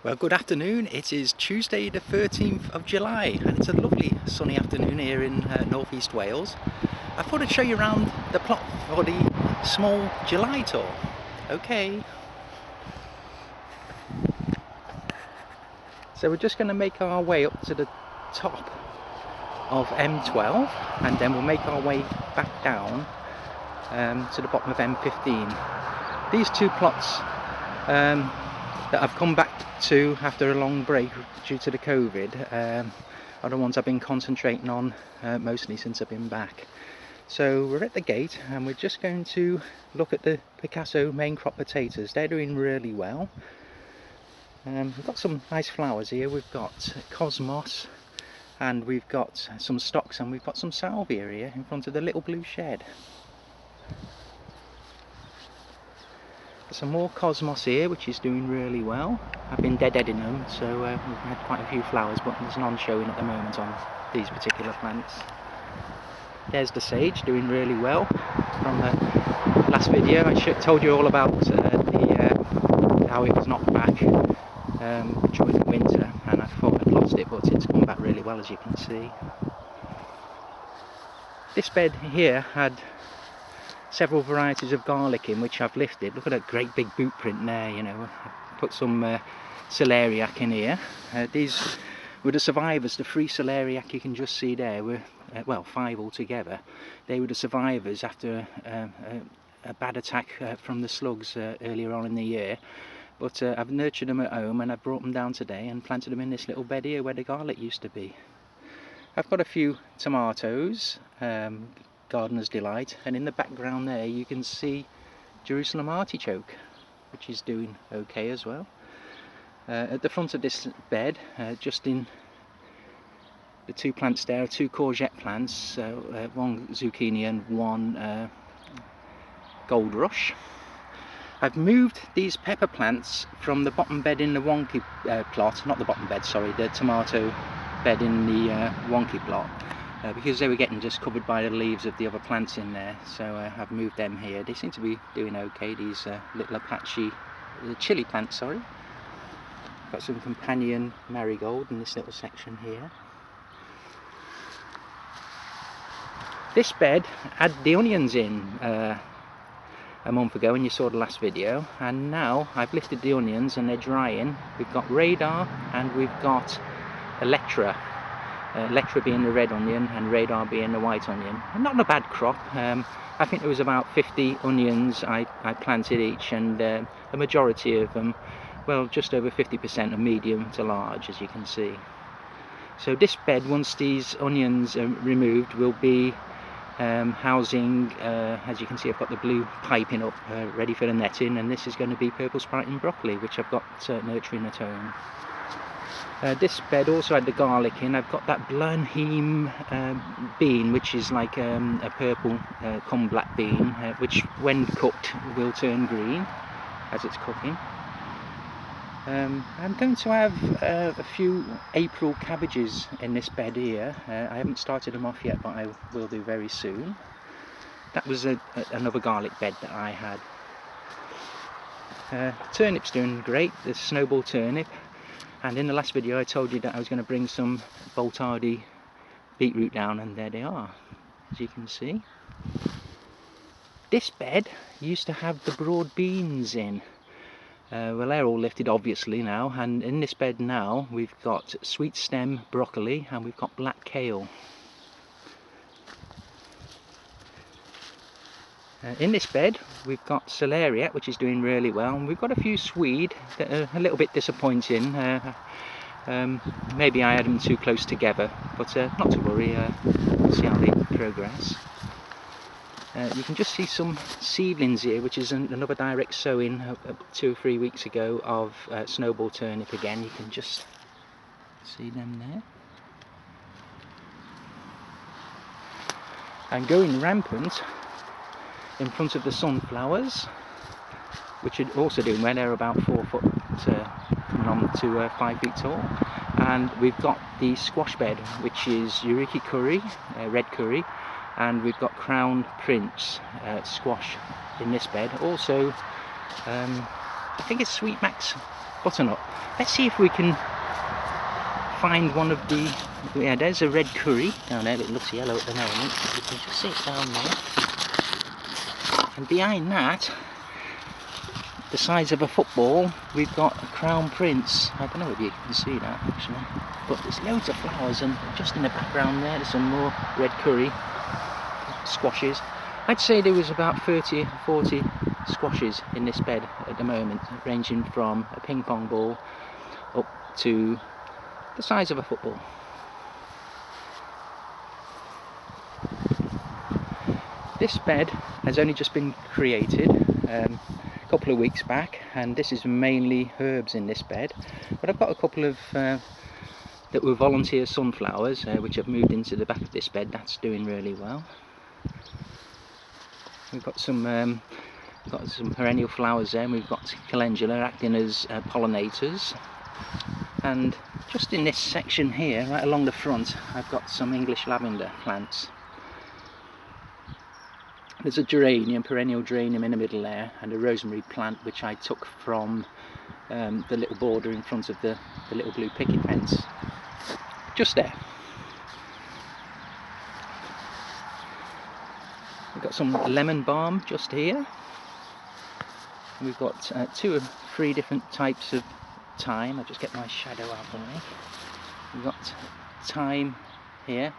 Well, good afternoon. It is Tuesday the 13th of July and it's a lovely sunny afternoon here in northeast Wales. I thought I'd show you around the plot for the small July tour. Okay. So we're just going to make our way up to the top of M12 and then we'll make our way back down to the bottom of M15. These two plots that I've come back to after a long break due to the COVID are the ones I've been concentrating on mostly since I've been back. So we're at the gate and we're just going to look at the Picasso main crop potatoes. They're doing really well. We've got some nice flowers here. We've got cosmos and we've got some stocks and we've got some salvia here in front of the little blue shed. Some more cosmos here, which is doing really well. I've been deadheading them, so we've had quite a few flowers, but there's none showing at the moment on these particular plants. There's the sage, doing really well. From the last video, I told you all about how it was knocked back during the winter, and I thought I'd lost it, but it's come back really well, as you can see. This bed here had several varieties of garlic in, which I've lifted. Look at that great big boot print there, you know. I've put some celeriac in here. These were the survivors. The 3 celeriac you can just see there were, well, 5 altogether. They were the survivors after a bad attack from the slugs earlier on in the year. But I've nurtured them at home and I've brought them down today and planted them in this little bed here where the garlic used to be. I've got a few tomatoes, Gardener's Delight, and in the background there you can see Jerusalem artichoke, which is doing okay as well. At the front of this bed, just in the 2 plants there, are 2 courgette plants, 1 zucchini and 1 gold rush. I've moved these pepper plants from the bottom bed in the Wonky plot, not the bottom bed, sorry, the tomato bed in the Wonky plot, because they were getting just covered by the leaves of the other plants in there, so I've moved them here. They seem to be doing okay, these little Apache chili plants, sorry. Got some companion marigold in this little section here. This bed had the onions in a month ago when you saw the last video, and now I've lifted the onions and they're drying. We've got radar and we've got Electra. Electra being the red onion and radar being the white onion. And not a bad crop. I think there was about 50 onions I planted each, and the majority of them, well, just over 50% are medium to large, as you can see. So this bed, once these onions are removed, will be housing, as you can see, I've got the blue piping up ready for the netting, and this is going to be purple sprouting broccoli, which I've got nurturing at home. This bed also had the garlic in. I've got that Blenheim bean, which is like a purple cum black bean, which when cooked will turn green as it's cooking. I'm going to have a few April cabbages in this bed here. I haven't started them off yet, but I will do very soon. That was another garlic bed that I had. Turnip's doing great, the snowball turnip. And in the last video I told you that I was going to bring some Boltardi beetroot down, and there they are, as you can see. This bed used to have the broad beans in. Well, they're all lifted obviously now, and in this bed now we've got sweet stem broccoli and we've got black kale. In this bed we've got celeriac, which is doing really well, and we've got a few swede that are a little bit disappointing. Maybe I had them too close together, but not to worry, we'll see how they progress. You can just see some seedlings here, which is another direct sowing 2 or 3 weeks ago of snowball turnip again. You can just see them there. And going rampant in front of the sunflowers, which are also doing well. They're about 4 foot coming on to 5 feet tall. And we've got the squash bed, which is Eureka curry, red curry, and we've got Crown Prince squash in this bed. Also I think it's Sweet Max butternut. Let's see if we can find one of the, yeah, there's a red curry down there. It looks yellow at the moment. You can just see it down there. And behind that, the size of a football, we've got a crown prince. I don't know if you can see that actually, but there's loads of flowers, and just in the background there, there's some more red curry squashes. I'd say there was about 30 or 40 squashes in this bed at the moment, ranging from a ping pong ball up to the size of a football. This bed has only just been created a couple of weeks back, and this is mainly herbs in this bed, but I've got a couple of that were volunteer sunflowers which have moved into the back of this bed. That's doing really well. We've got some perennial flowers there, and we've got calendula acting as pollinators. And just in this section here, right along the front, I've got some English lavender plants. There's a geranium, perennial geranium in the middle there, and a rosemary plant which I took from the little border in front of the little blue picket fence. Just there. We've got some lemon balm just here. We've got 2 or 3 different types of thyme. I'll just get my shadow out of the way. We've got thyme here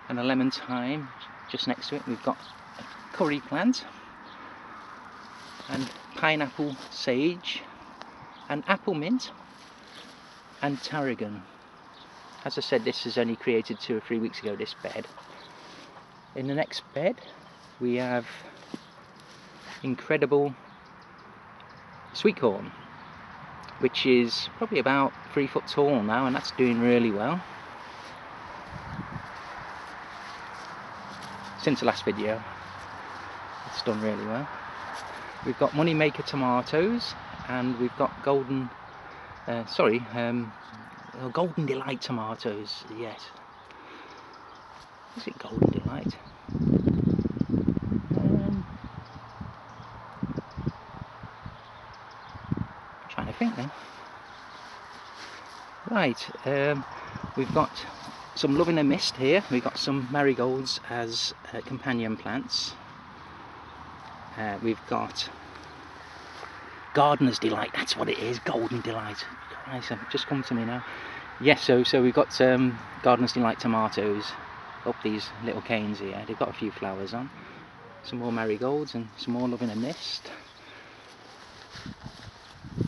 and a lemon thyme just next to it. We've got a curry plant and pineapple sage and apple mint and tarragon. As I said, this is only created 2 or 3 weeks ago, this bed. In the next bed we have incredible sweet corn, which is probably about 3 foot tall now, and that's doing really well. Since the last video, it's done really well. We've got Moneymaker tomatoes, and we've got Golden Delight tomatoes, yes. Is it Golden Delight? Trying to think now. Right, we've got some Love in a Mist here. We've got some marigolds as companion plants. We've got Gardener's Delight, that's what it is, Golden Delight. Nice, just come to me now. Yes, so we've got Gardener's Delight tomatoes up these little canes here. They've got a few flowers on. Some more marigolds and some more Love in a Mist.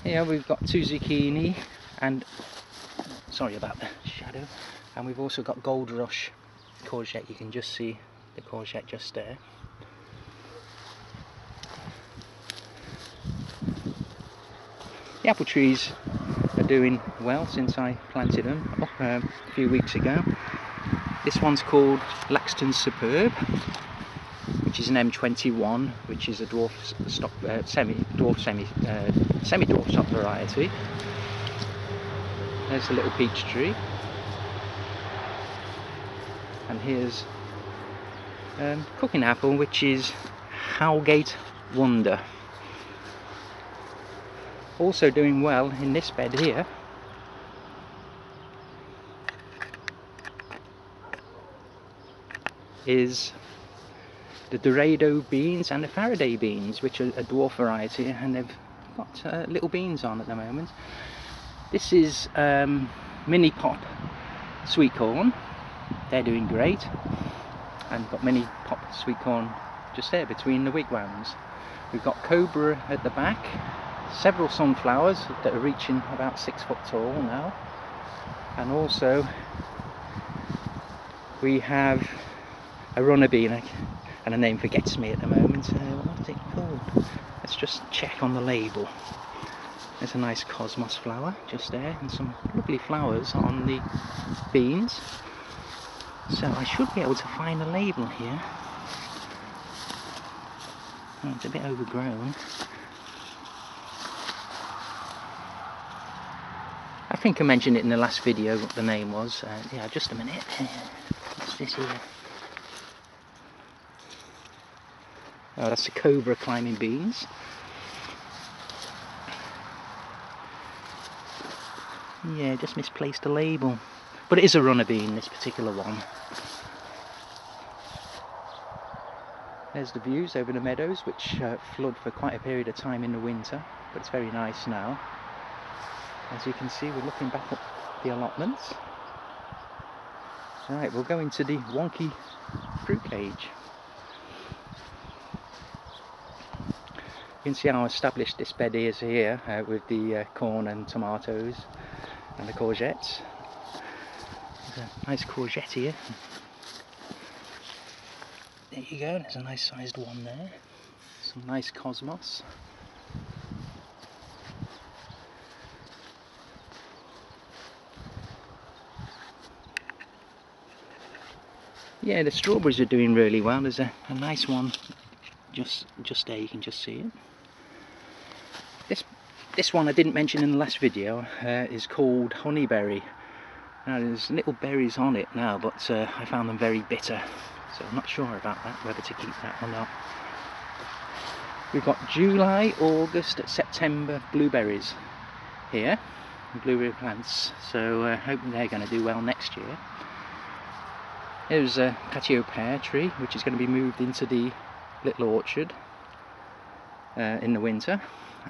Here we've got 2 zucchini and, sorry about the shadow, and we've also got Gold Rush courgette. You can just see the courgette just there. The apple trees are doing well since I planted them a few weeks ago. This one's called Laxton's Superb, which is an M21, which is a dwarf stock, semi-dwarf stock variety. There's a little peach tree, and here's cooking apple, which is Howgate Wonder. Also doing well in this bed here is the Dorado beans and the Faraday beans, which are a dwarf variety, and they've got little beans on at the moment. This is mini pop sweet corn. They're doing great, and got mini pop sweet corn just there between the wigwams. We've got Cobra at the back, several sunflowers that are reaching about 6 foot tall now, and also we have a runner bean, and a name forgets me at the moment. What's it called? Let's just check on the label. There's a nice cosmos flower just there, and some lovely flowers on the beans. So I should be able to find a label here. Oh, it's a bit overgrown. I think I mentioned it in the last video what the name was. Yeah, just a minute. What's this here? Oh, that's the Cobra climbing beans. Yeah, just misplaced a label. But it is a runner bean, this particular one. There's the views over the meadows, which flood for quite a period of time in the winter, but it's very nice now. As you can see, we're looking back at the allotments. Right, we'll go into the Wonky fruit cage. You can see how established this bed is here with the corn and tomatoes and the courgettes. There's a nice courgette here. There you go, there's a nice sized one there. Some nice cosmos. Yeah, the strawberries are doing really well. There's a nice one just there, you can just see it. This one I didn't mention in the last video is called honeyberry. Now there's little berries on it now, but I found them very bitter, so I'm not sure about that, whether to keep that or not. We've got July, August, September blueberries here, blueberry plants, so hoping they're going to do well next year. Here's a patio pear tree, which is going to be moved into the little orchard in the winter,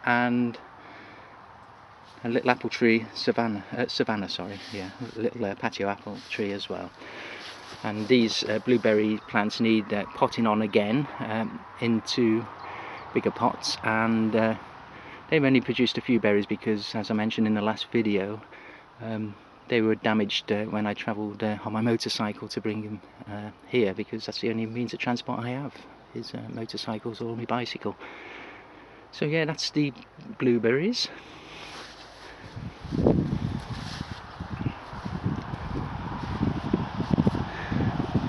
and a little apple tree, Savannah, a little patio apple tree as well. And these blueberry plants need potting on again into bigger pots, and they've only produced a few berries because, as I mentioned in the last video, they were damaged when I travelled on my motorcycle to bring them here, because that's the only means of transport I have, is motorcycles or my bicycle. So yeah, that's the blueberries.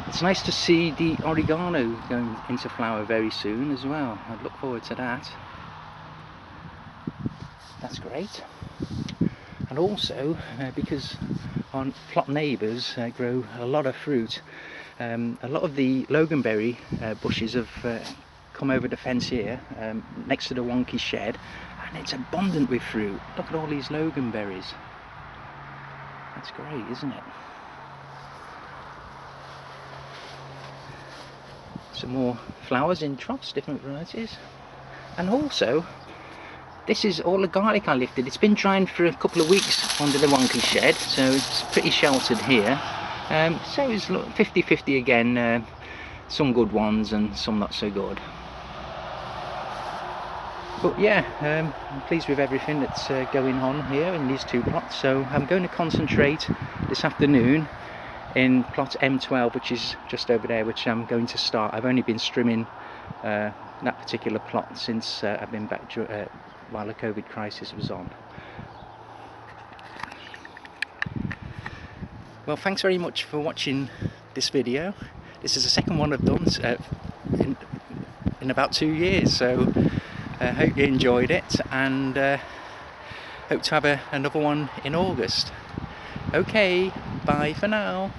It's nice to see the oregano going into flower very soon as well. I look forward to that. That's great. And also, because our plot neighbours grow a lot of fruit, a lot of the loganberry bushes have come over the fence here next to the Wonky shed, and it's abundant with fruit. Look at all these loganberries. That's great, isn't it? Some more flowers in troughs, different varieties. And also, this is all the garlic I lifted. It's been drying for a couple of weeks under the Wonky shed, so it's pretty sheltered here. So it's 50-50 again, some good ones and some not so good. But yeah, I'm pleased with everything that's going on here in these two plots. So I'm going to concentrate this afternoon in plot M12, which is just over there, which I'm going to start. I've only been strimming that particular plot since I've been back while the COVID crisis was on. Well, thanks very much for watching this video. This is the second one I've done in about 2 years, so I hope you enjoyed it, and hope to have another one in August. Okay, bye for now.